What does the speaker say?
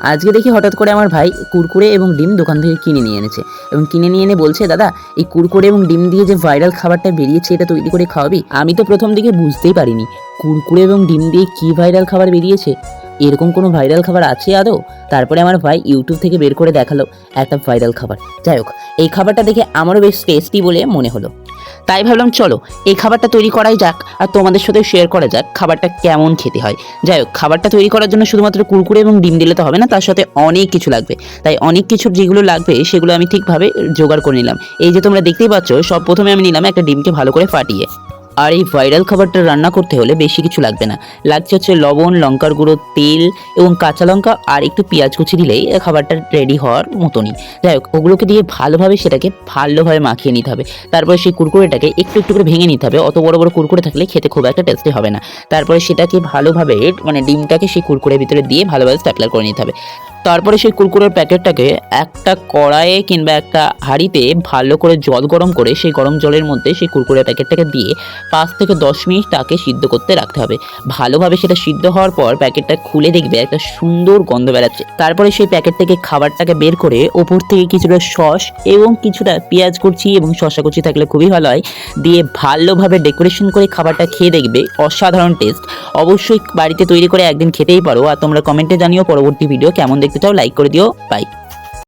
আজকে দেখি হঠাৎ করে আমার ভাই কুরকুরে এবং ডিম দোকান থেকে কিনে নিয়ে এনেছে এবং কিনে নিয়ে এনে বলছে, দাদা এই কুরকুরে এবং ডিম দিয়ে যে ভাইরাল খাবারটা বেরিয়েছে এটা তৈরি করে খাওয়াবি। আমি তো প্রথম দিকে বুঝতেই পারিনি কুরকুরে এবং ডিম দিয়ে কি ভাইরাল খাবার বেরিয়েছে, এরকম কোনো ভাইরাল খাবার আছে আদৌ। তারপরে আমার ভাই ইউটিউব থেকে বের করে দেখালো একটা ভাইরাল খাবার। যাই হোক, এই খাবারটা দেখে আমারও বেশ টেস্টি বলে মনে হলো, তাই ভাবলাম চলো এই খাবারটা তৈরি করাই যাক আর তোমাদের সাথে শেয়ার করা যাক খাবারটা কেমন খেতে হয়। যাই হোক, খাবারটা তৈরি করার জন্য শুধুমাত্র কুরকুরে এবং ডিম দিলে তো হবে না, তার সাথে অনেক কিছু লাগবে। তাই অনেক কিছু যেগুলো লাগবে সেগুলো আমি ঠিকভাবে জোগাড় করে নিলাম। এই যে তোমরা দেখতেই পাচ্ছ, সব প্রথমে আমি নিলাম একটা ডিমকে ভালো করে ফাটিয়ে। আর এই ভাইরাল খাবারটা রান্না করতে হলে বেশি কিছু লাগবে না, লাগছে হচ্ছে লবণ, লঙ্কার গুঁড়ো, তেল এবং কাঁচা লঙ্কা আর একটু পেঁয়াজ কুচি দিলেই খাবারটা রেডি হওয়ার মতনই। যাই হোক, ওগুলোকে দিয়ে ভালোভাবে সেটাকে ভালোভাবে মাখিয়ে নিতে হবে। তারপরে সেই কুরকুরেটাকে একটু একটু করে ভেঙে নিতে হবে, অত বড় বড় কুরকুরে থাকলে খেতে খুব একটা টেস্টি হবে না। তারপরে সেটাকে ভালোভাবে ডিমটাকে সেই কুরকুরের ভিতরে দিয়ে ভালোভাবে স্ট্যাপলার করে নিতে হবে। তারপরে সেই কুরকুরের প্যাকেটটাকে একটা কড়াইয়ে কিংবা একটা হাঁড়িতে ভালো করে জল গরম করে সেই গরম জলের মধ্যে সেই কুরকুরের প্যাকেটটাকে দিয়ে 5 থেকে 10 মিনিট তাকে সিদ্ধ করতে রাখতে হবে। ভালোভাবে সেটা সিদ্ধ হওয়ার পর প্যাকেটটা খুলে দেখবে একটা সুন্দর গন্ধ বেরাচ্ছে। তারপরে সেই প্যাকেট থেকে খাবারটাকে বের করে ওপর থেকে কিছুটা সস এবং কিছুটা পেঁয়াজ কুচি এবং শসা কুচি থাকলে খুবই ভালো হয় দিয়ে ভালোভাবে ডেকোরেশন করে খাবারটা খেয়ে দেখবে অসাধারণ টেস্ট। অবশ্যই বাড়িতে তৈরি করে একদিন খেতেই পারো। আর তোমরা কমেন্টে জানিও পরবর্তী ভিডিও কেমন দেখতে চাও, লাইক করে দিও। বাই।